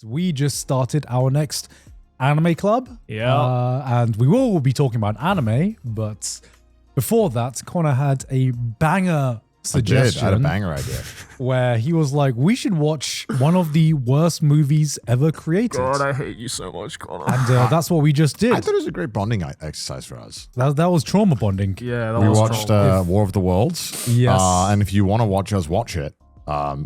we just started our next anime club. Yeah. And we will be talking about anime, but before that, Connor had a banger suggestion. I had a banger idea. Where he was like, we should watch one of the worst movies ever created. God, I hate you so much, Connor. And that's what we just did. I thought it was a great bonding exercise for us. That was trauma bonding. Yeah, We watched War of the Worlds. Yes. And if you want to watch us watch it,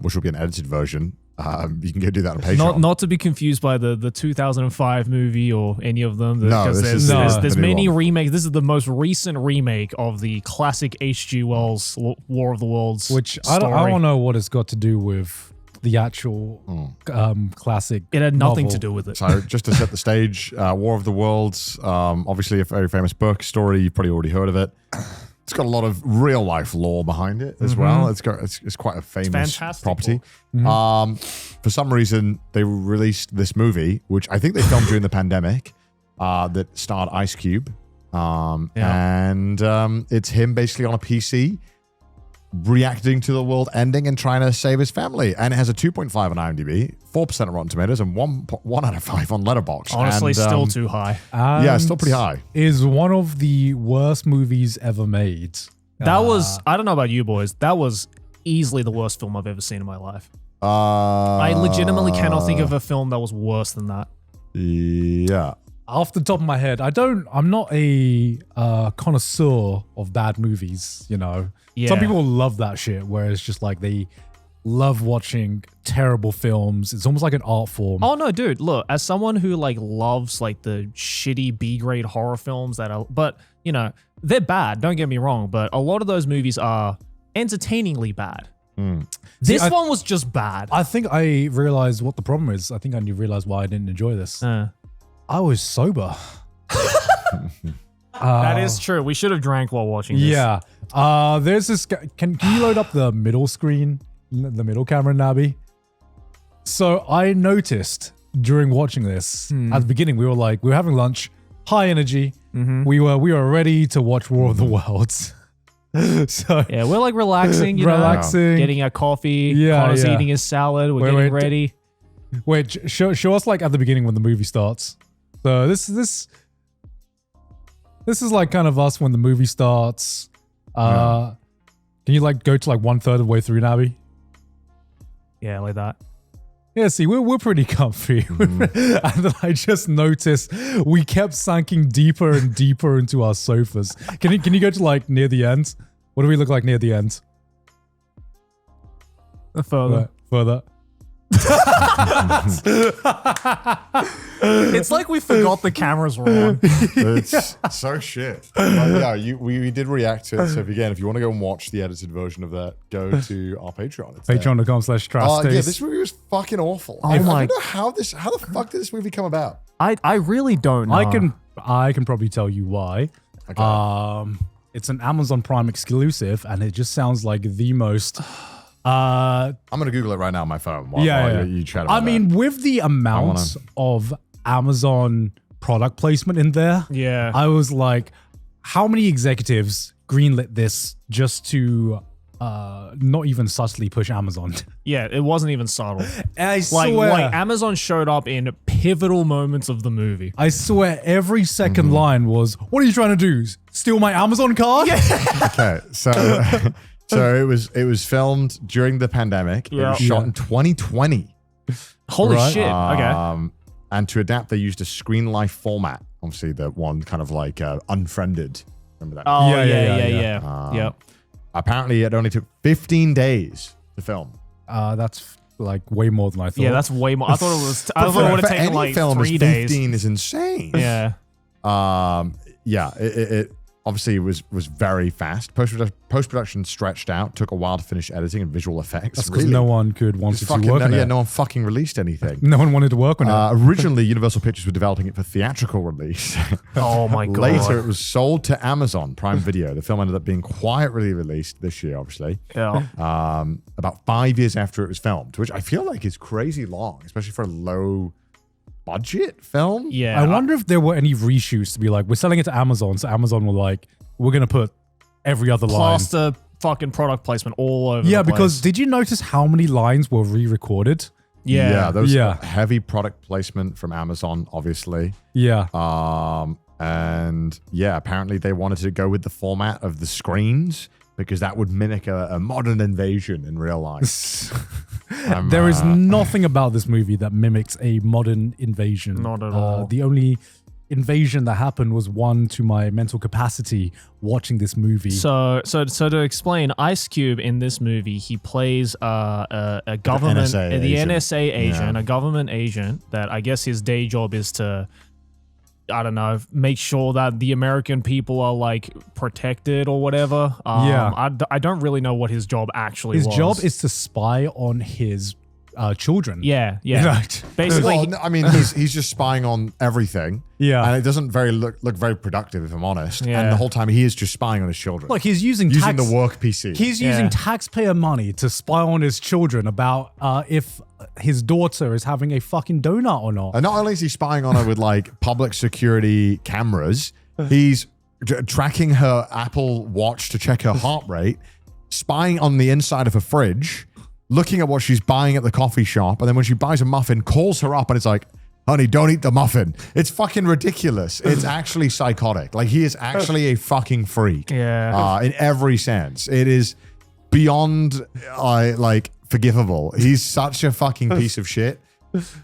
which will be an edited version, you can go do that on Patreon. Not to be confused by the 2005 movie or any of them. No, because this is there's the new many one. remakes. This is the most recent remake of the classic H.G. Wells War of the Worlds Which story. I don't know what it's got to do with the actual classic. It had nothing novel. to do with it. So just to set the stage, War of the Worlds, obviously a very famous book, story, you've probably already heard of it. It's got a lot of real life lore behind it as well. It's quite a famous property. For some reason, they released this movie, which I think they filmed during the pandemic, that starred Ice Cube. And it's him basically on a PC reacting to the world ending and trying to save his family. And it has a 2.5 on IMDb, 4% on Rotten Tomatoes, and 1 out of 5 on Letterboxd. Honestly, and, still too high. Yeah, still pretty high. Is one of the worst movies ever made. That was, I don't know about you boys, that was easily the worst film I've ever seen in my life. I legitimately cannot think of a film that was worse than that. Yeah. Off the top of my head, I'm not a connoisseur of bad movies, you know. Yeah. Some people love that shit, where it's just like they love watching terrible films. It's almost like an art form. Oh no, dude, look, as someone who like loves like the shitty B-grade horror films that are, but you know, they're bad, don't get me wrong, but a lot of those movies are entertainingly bad. This one was just bad. I think I realized what the problem is. I think I realized why I didn't enjoy this. I was sober. That is true. We should have drank while watching this. Yeah. There's this guy. Can you load up the middle screen, the middle camera, Nabi? So I noticed during watching this, at the beginning, we were having lunch, high energy. We were ready to watch War of the Worlds. So yeah, we're like relaxing, you know, getting our coffee. Connor's eating his salad. We're getting ready. Wait, show us like at the beginning when the movie starts. So this is like kind of us when the movie starts. Can you like go to like 1/3 of the way through, Nabi? Yeah, like that. Yeah, see, we're pretty comfy. And then I just noticed we kept sinking deeper and deeper into our sofas. Can you go to like near the end? What do we look like near the end? Further. Further. It's like we forgot the cameras were on. It's so shit. But yeah, we did react to it. So if you want to go and watch the edited version of that, go to our Patreon. It's Patreon.com/trash. yeah, this movie was fucking awful. I don't know how the fuck did this movie come about? I really don't know. I can probably tell you why. Okay. It's an Amazon Prime exclusive, and it just sounds like the most. I'm gonna Google it right now on my phone. While you chat about I mean, with the amount of Amazon product placement in there, Yeah. I was like, how many executives greenlit this just to not even subtly push Amazon? Yeah, it wasn't even subtle. I swear. Like Amazon showed up in pivotal moments of the movie. I swear every second line was, what are you trying to do? Steal my Amazon card? Yeah. Okay, so it was filmed during the pandemic. It was shot in 2020. Holy shit. Okay. And to adapt, they used a screen life format. Obviously, the one kind of like Unfriended. Remember that? Oh, Yeah. Yep. Apparently, it only took 15 days to film. That's like way more than I thought. Yeah, that's way more. I thought it was. I thought it would have taken like 3 days. 15 is insane. Yeah. It obviously was very fast. Post-production stretched out, took a while to finish editing and visual effects. That's because no one wanted to work on it. Yeah, no one fucking released anything. No one wanted to work on it. Originally, Universal Pictures were developing it for theatrical release. Oh my god. Later, it was sold to Amazon Prime Video. The film ended up being quietly released this year, obviously. Yeah. About 5 years after it was filmed, which I feel like is crazy long, especially for a low budget film. Yeah. I wonder if there were any reshoots to be like, we're selling it to Amazon, so Amazon were like, we're going to put every other line. Plaster fucking product placement all over Yeah, the place. because did you notice how many lines were re-recorded? Yeah, there was heavy product placement from Amazon, obviously. Yeah. And yeah, apparently they wanted to go with the format of the screens because that would mimic a modern invasion in real life. There is nothing about this movie that mimics a modern invasion. Not at all. The only invasion that happened was one to my mental capacity watching this movie. So to explain, Ice Cube in this movie, he plays a government, NSA agent, a government agent that I guess his day job is to, I don't know, make sure that the American people are like protected or whatever. I don't really know what his job actually was. His job is to spy on his children. Yeah. Right. Basically, well, I mean, he's just spying on everything. Yeah. And it doesn't look very productive, if I'm honest. Yeah. And the whole time he is just spying on his children. Look, he's using the work PC. He's using taxpayer money to spy on his children about if his daughter is having a fucking donut or not. And not only is he spying on her with like public security cameras, he's tracking her Apple Watch to check her heart rate, spying on the inside of her fridge, looking at what she's buying at the coffee shop, and then when she buys a muffin, calls her up and it's like, honey, don't eat the muffin. It's fucking ridiculous. It's actually psychotic. Like, he is actually a fucking freak. Yeah. In every sense. It is beyond, like, forgivable. He's such a fucking piece of shit.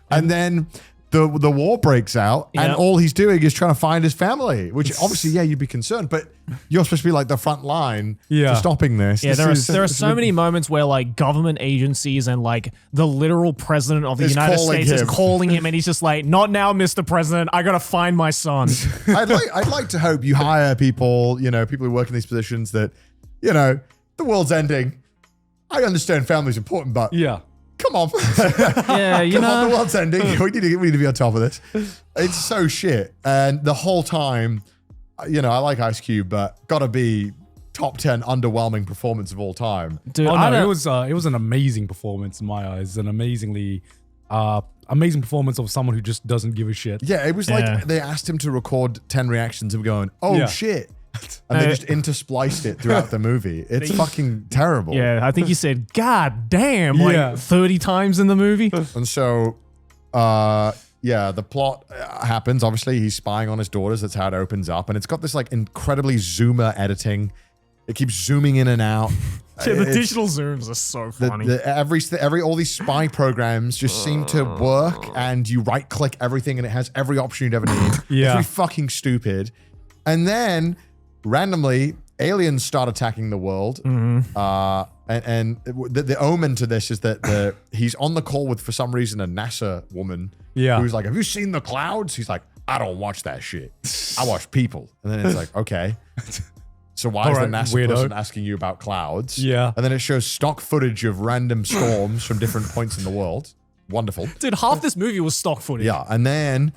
And then the war breaks out, and all he's doing is trying to find his family, which obviously, you'd be concerned, but you're supposed to be like the front line to stopping this. Yeah, there are so many moments where like government agencies and like the literal president of the United States is calling him, and he's just like, not now, Mr. President, I gotta find my son. I'd like to hope you hire people, people who work in these positions that, the world's ending. I understand family's important, but come on. Yeah, come on, the world's ending. We need to be on top of this. It's so shit. And the whole time, I like Ice Cube, but gotta be top 10 underwhelming performance of all time. Dude, it was an amazing performance in my eyes. An amazing performance of someone who just doesn't give a shit. Yeah, it was like they asked him to record 10 reactions of going, shit. And they just interspliced it throughout the movie. It's fucking terrible. Yeah, I think he said, God damn, like 30 times in the movie. And so, the plot happens. Obviously, he's spying on his daughters. That's how it opens up. And it's got this like incredibly zoomer editing. It keeps zooming in and out. The digital zooms are so funny. All these spy programs just seem to work, and you right click everything and it has every option you'd ever need. It's really fucking stupid. And then randomly, aliens start attacking the world. And the omen to this is that he's on the call with, for some reason, a NASA woman who's like, have you seen the clouds? He's like, I don't watch that shit. I watch people. And then it's like, okay. So why is the NASA person asking you about clouds? Yeah. And then it shows stock footage of random storms from different points in the world. Wonderful. Dude, half this movie was stock footage. Yeah. And then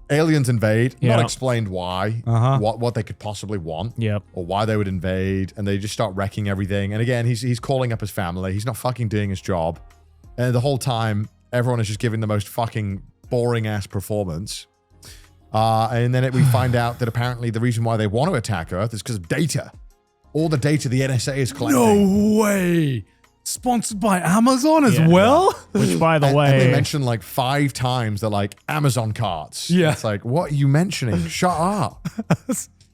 aliens invade, not explained why, what they could possibly want, or why they would invade, and they just start wrecking everything. And again, he's calling up his family. He's not fucking doing his job. And the whole time, everyone is just giving the most fucking boring-ass performance. And then we find out that apparently the reason why they want to attack Earth is because of data. All the data the NSA is collecting. No way! Sponsored by Amazon as well? Which, by the way... And they mention like 5 times they're like, Amazon carts. Yeah. It's like, what are you mentioning? Shut up.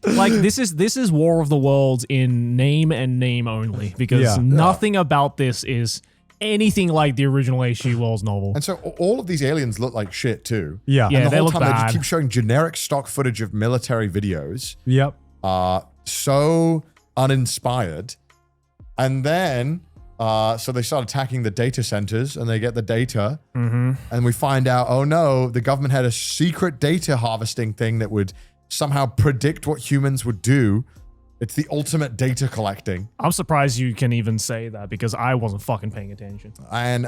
Like, this is War of the Worlds in name and name only, because nothing about this is anything like the original H.G. Wells novel. And so all of these aliens look like shit too. Yeah. And the whole time bad. they just keep showing generic stock footage of military videos. Yep. So uninspired. And then... so they start attacking the data centers, and they get the data, and we find out, oh no, the government had a secret data harvesting thing that would somehow predict what humans would do. It's the ultimate data collecting. I'm surprised you can even say that, because I wasn't fucking paying attention. And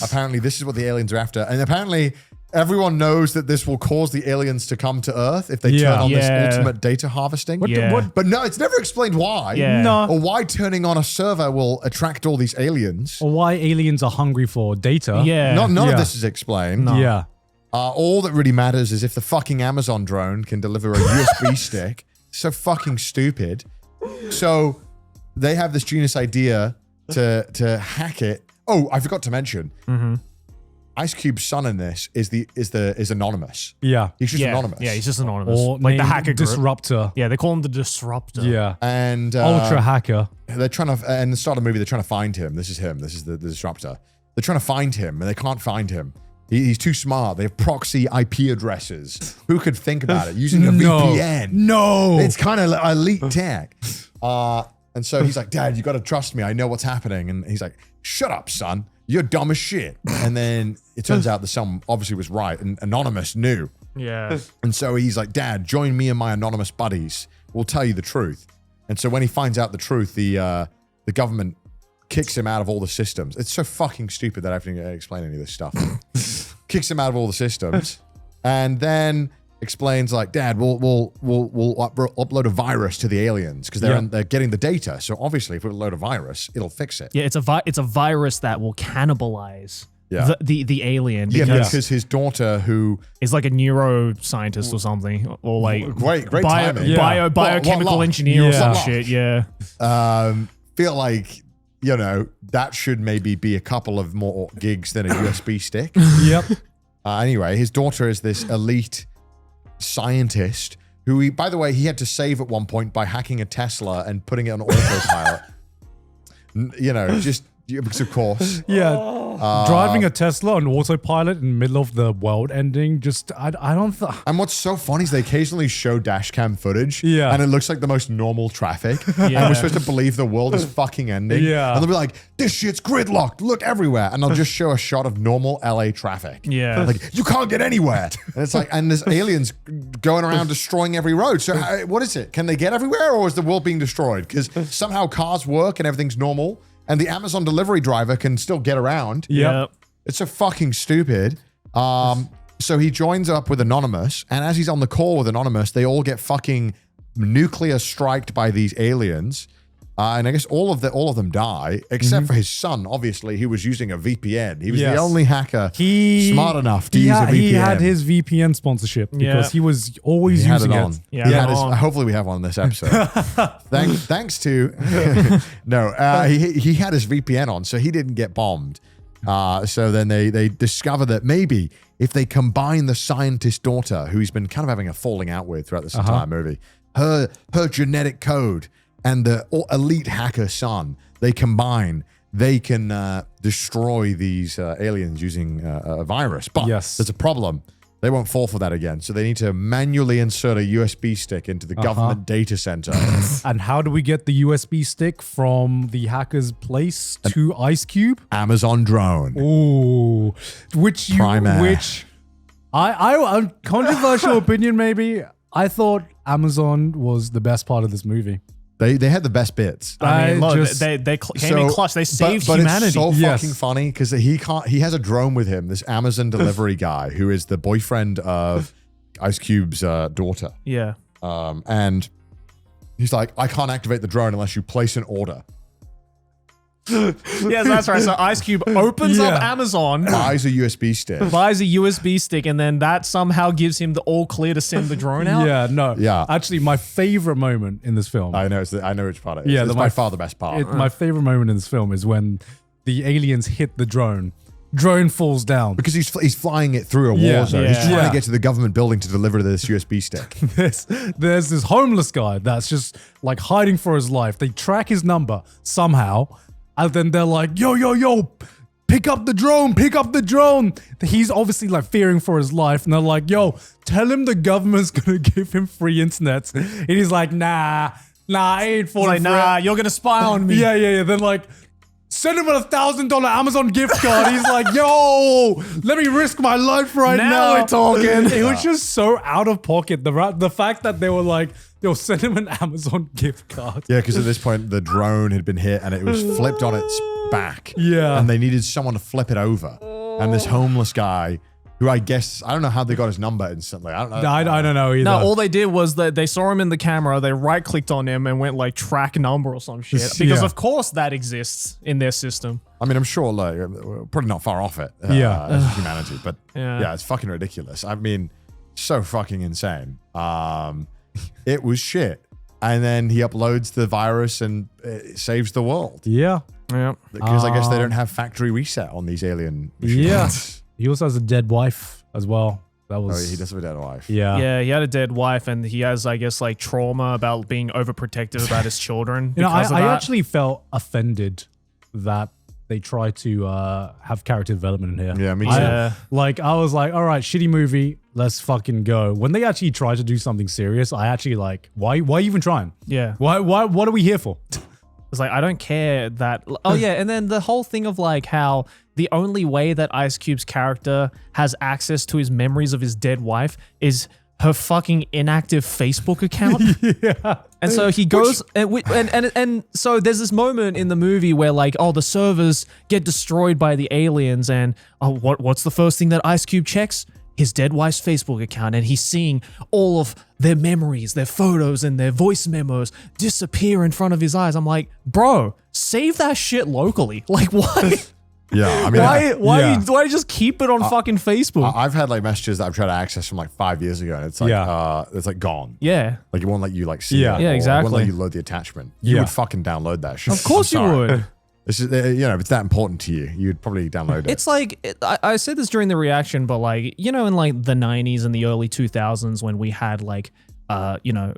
apparently this is what the aliens are after. And apparently everyone knows that this will cause the aliens to come to Earth if they turn on this ultimate data harvesting. But no, it's never explained why. No. Or why turning on a server will attract all these aliens. Or why aliens are hungry for data. None of this is explained. No. Yeah. All that really matters is if the fucking Amazon drone can deliver a USB stick. So fucking stupid. So they have this genius idea to hack it. Oh, I forgot to mention. Ice Cube's son in this is anonymous. Yeah. He's just anonymous. Yeah, he's just anonymous. Or Like the hacker group. Disruptor. Yeah, they call him the Disruptor. Yeah. And Ultra hacker. they're trying to, in the start of the movie, they're trying to find him. This is him. This is the Disruptor. They're trying to find him, and they can't find him. He's too smart. They have proxy IP addresses. Who could think about it? Using a VPN. No. It's kind of elite tech. And so he's like, Dad, you got to trust me. I know what's happening. And he's like, shut up, son. You're dumb as shit. And then it turns out the son obviously was right, and Anonymous knew. Yeah. And so he's like, Dad, join me and my anonymous buddies. We'll tell you the truth. And so when he finds out the truth, the government kicks him out of all the systems. It's so fucking stupid that I have to explain any of this stuff. Kicks him out of all the systems, and then explains like, Dad, we'll upload a virus to the aliens because they're getting the data. So obviously, if we load a virus, it'll fix it. Yeah, it's a virus that will cannibalize the alien. Because his daughter, who is like a neuroscientist or something, or like great timing. Biochemical engineer or some shit. Yeah. Feel like, you know, that should maybe be a couple of more gigs than a USB stick. Yep. Anyway, his daughter is this elite scientist who he, by the way, he had to save at one point by hacking a Tesla and putting it on autopilot. You know, just because of course. Yeah. Driving a Tesla on autopilot in the middle of the world ending, just, I don't... And what's so funny is they occasionally show dash cam footage, and it looks like the most normal traffic, and we're supposed to believe the world is fucking ending, and they'll be like, this shit's gridlocked, look everywhere, and they'll just show a shot of normal LA traffic. Yeah. Like, you can't get anywhere. And it's like, and there's aliens going around destroying every road. So what is it? Can they get everywhere, or is the world being destroyed? Because somehow cars work and everything's normal, and the Amazon delivery driver can still get around. Yep. It's so fucking stupid. So he joins up with Anonymous, and as he's on the call with Anonymous, they all get fucking nuclear striked by these aliens. And I guess all of them die, except for his son, obviously, who was using a VPN. He was the only hacker smart enough to use a VPN. He had his VPN sponsorship because he was always using it. On. Yeah, hopefully we have one in this episode. Thanks to... he had his VPN on, so he didn't get bombed. So then they discover that maybe if they combine the scientist's daughter, who he's been kind of having a falling out with throughout this entire movie, her genetic code and the elite hacker son, they combine, they can destroy these aliens using a virus. But there's a problem. They won't fall for that again. So they need to manually insert a USB stick into the government data center. And how do we get the USB stick from the hacker's place to Ice Cube? Amazon drone. Ooh. I controversial opinion maybe. I thought Amazon was the best part of this movie. They had the best bits. I mean, look, they came in clutch. They saved humanity. But it's so fucking funny because he has a drone with him, this Amazon delivery guy who is the boyfriend of Ice Cube's daughter. Yeah. And he's like, I can't activate the drone unless you place an order. Yes, that's right. So Ice Cube opens up Amazon, buys a USB stick, and then that somehow gives him the all clear to send the drone out. Actually, my favorite moment in this film. I know which part it is. It's by far the best part. My favorite moment in this film is when the aliens hit the drone. Drone falls down because he's flying it through a war zone. He's trying to get to the government building to deliver this USB stick. There's this homeless guy that's just like hiding for his life. They track his number somehow. And then they're like, yo, pick up the drone. He's obviously like fearing for his life. And they're like, yo, tell him the government's going to give him free internet. And he's like, nah, I ain't falling for it. You're going to spy on me. Yeah. Then like, send him a $1,000 Amazon gift card. He's like, yo, let me risk my life right now. Now we're talking. It was just so out of pocket. The fact that they were like, yo, send him an Amazon gift card. Yeah, because at this point, the drone had been hit and it was flipped on its back. Yeah. And they needed someone to flip it over. And this homeless guy, who I guess, I don't know how they got his number instantly. I don't know. I don't know either. No, all they did was that they saw him in the camera, they right-clicked on him and went like track number or some shit. Because of course that exists in their system. I mean, I'm sure like, we're probably not far off it as humanity. But yeah, it's fucking ridiculous. I mean, so fucking insane. It was shit. And then he uploads the virus and it saves the world. Yeah. Because I guess they don't have factory reset on these alien machines. Yeah. He also has a dead wife as well. That was. Oh, he does have a dead wife. Yeah. Yeah, he had a dead wife, and he has, I guess, like trauma about being overprotective about his children. You know, because of I that. actually felt offended that they try to have character development in here. Yeah, me too. Yeah. I was like, all right, shitty movie, let's fucking go. When they actually try to do something serious, I actually like, why even trying? Yeah. What are we here for? It's like, I don't care that. Oh, yeah. And then the whole thing of like how the only way that Ice Cube's character has access to his memories of his dead wife is her fucking inactive Facebook account. Yeah. And so he goes, and so there's this moment in the movie where like, oh, the servers get destroyed by the aliens, and oh, what's the first thing that Ice Cube checks? His dead wife's Facebook account, and he's seeing all of their memories, their photos, and their voice memos disappear in front of his eyes. I'm like, bro, save that shit locally. Like, what? Yeah, I mean, why just keep it on fucking Facebook? I've had like messages that I've tried to access from like 5 years ago, and it's like, it's like gone. Yeah. Like it won't let you like see Yeah. it. Yeah, or exactly. It won't let you load the attachment. You Yeah. would fucking download that shit. Of course you I'm sorry. would. It's just, you know, if it's that important to you, you'd probably download it. It's like, I said this during the reaction, but like, you know, in like the 90s and the early 2000s when we had like, you know,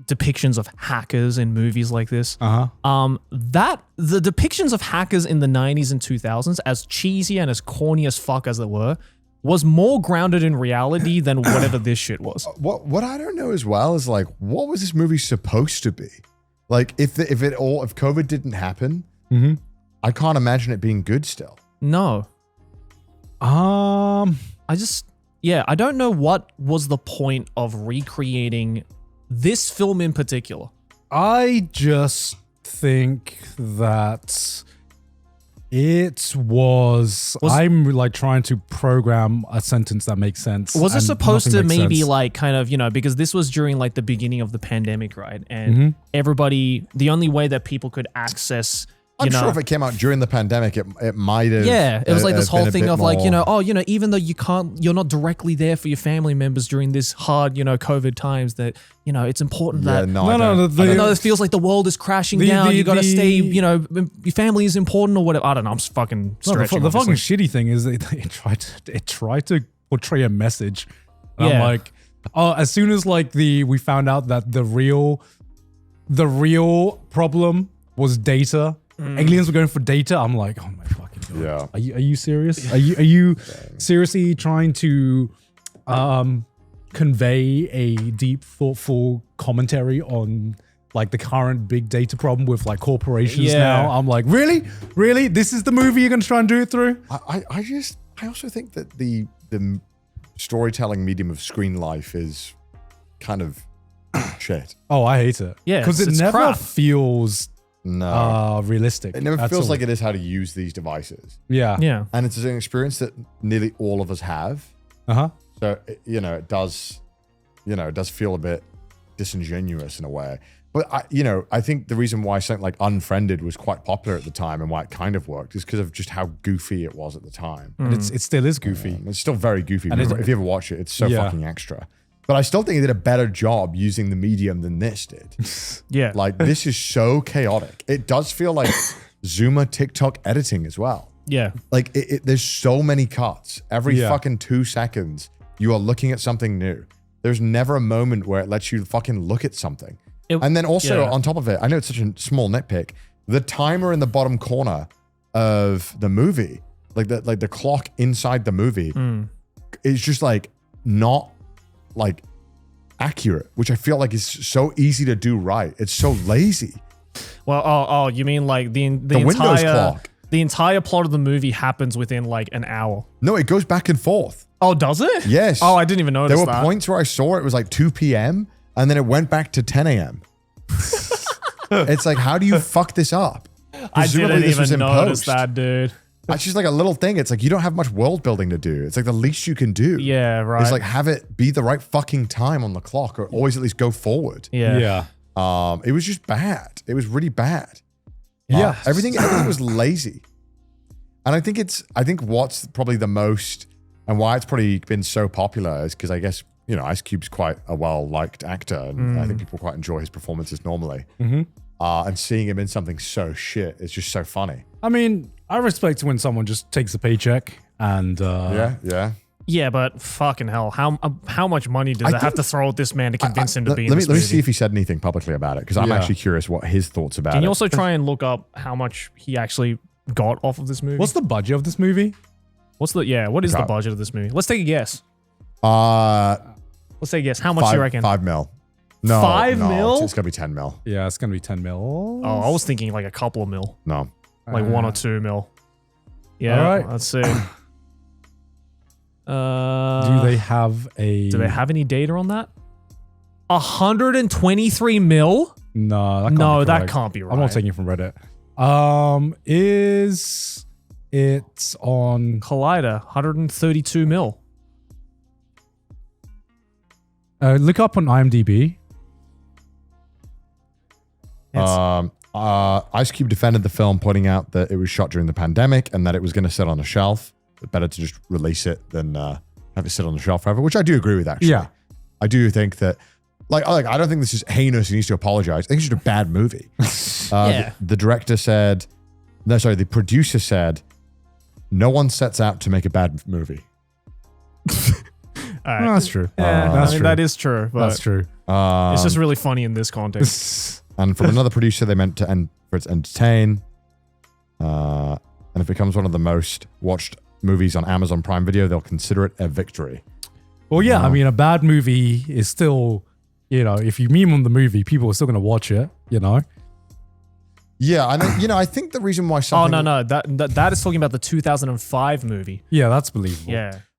depictions of hackers in movies like this. That the depictions of hackers in the 90s and 2000s, as cheesy and as corny as fuck as they were, was more grounded in reality than whatever this shit was. What I don't know as well is like, what was this movie supposed to be? Like, if COVID didn't happen, I can't imagine it being good still. No. I don't know what was the point of recreating this film in particular. I just think that it was I'm like trying to program a sentence that makes sense. Was it and supposed to nothing makes maybe sense. like kind of, you know, because this was during like the beginning of the pandemic, right? And everybody, the only way that people could access, I'm sure if it came out during the pandemic, it might have. Yeah, it was like this whole been a thing bit of like, you more- know, oh, you know, even though you're not directly there for your family members during this hard, you know, COVID times, that, you know, it's important Yeah, that no, I don't. even though it feels like the world is crashing down, you got to stay, you know, your family is important or whatever. I don't know. I'm just fucking No, stretching. the fucking obviously. shitty thing is it tried to portray a message. And I'm Yeah. like, oh, as soon as like we found out that the real problem was data. Aliens were going for data. I'm like, oh my fucking god. Yeah. Are you serious? Are you seriously trying to convey a deep, thoughtful commentary on like the current big data problem with like corporations Yeah. now? I'm like, really? This is the movie you're gonna try and do it through? I also think that the storytelling medium of screen life is kind of shit. Oh, I hate it. Yeah, because it it's never crap. feels No. realistic. It never That's feels all. like it is how to use these devices. Yeah. Yeah. And it's an experience that nearly all of us have. Uh-huh. So, it does feel a bit disingenuous in a way. But, I think the reason why something like Unfriended was quite popular at the time and why it kind of worked is because of just how goofy it was at the time. And it still is goofy. It's still very goofy. And If you ever watch it, it's so Yeah. fucking extra. But I still think it did a better job using the medium than this did. Yeah. Like, this is so chaotic. It does feel like Zoomer TikTok editing as well. Yeah. Like, there's so many cuts. Every Yeah. fucking 2 seconds, you are looking at something new. There's never a moment where it lets you fucking look at something. And then also, yeah. on top of it, I know it's such a small nitpick, the timer in the bottom corner of the movie, like the clock inside the movie, is just like not like accurate, which I feel like is so easy to do right. It's so lazy. Well, you mean like the Windows entire clock. the entire plot of the movie happens within like an hour. No, it goes back and forth. Oh, does it? Yes. Oh, I didn't even notice There were that. points where I saw it was like 2 p.m. and then it went back to 10 a.m. It's like, how do you fuck this up? I Presumably didn't this was even in notice post. that, dude. It's just like a little thing. It's like you don't have much world building to do. It's like the least you can do. Yeah, right. It's like have it be the right fucking time on the clock, or always at least go forward. yeah. It was just bad. It was really bad. Yeah. Everything was lazy. And I think what's probably the most and why it's probably been so popular is because I guess, Ice Cube's quite a well-liked actor, and I think people quite enjoy his performances normally. And seeing him in something so shit is just so funny. I mean, I respect when someone just takes a paycheck And Yeah, but fucking hell, how much money does it have to throw at this man to convince him to be in this movie? Let me see if he said anything publicly about it, because I'm actually curious what his thoughts about it. Can you also try and look up how much he actually got off of this movie? What's the budget of this movie? What is the budget of this movie? Let's take a guess. Let's take a guess. How much do you reckon? 5 mil. No, 5 mil? It's gonna be 10 mil. Yeah, it's gonna be 10 mil. Oh, I was thinking like a couple of mil. No. Like 1 or 2 mil. Yeah, all right. let's see. Do they have any data on that? 123 mil? No, that can't be right. I'm not taking it from Reddit. Is it on Collider? 132 mil. Look up on IMDb. Ice Cube defended the film, pointing out that it was shot during the pandemic and that it was going to sit on a shelf. Better to just release it than have it sit on the shelf forever, which I do agree with, actually. Yeah. I do think that, like I don't think this is heinous. He needs to apologize. I think it's just a bad movie. The director said, the producer said, no one sets out to make a bad movie. Right. No, that's true. Yeah, that is true. But that's true. It's just really funny in this context. And from another producer, they meant to for it to entertain. And if it becomes one of the most watched movies on Amazon Prime Video, they'll consider it a victory. Well, yeah, I mean, a bad movie is still, if you meme on the movie, people are still going to watch it, Yeah, I think the reason why something... Oh, no, that is talking about the 2005 movie. Yeah, that's believable. Yeah.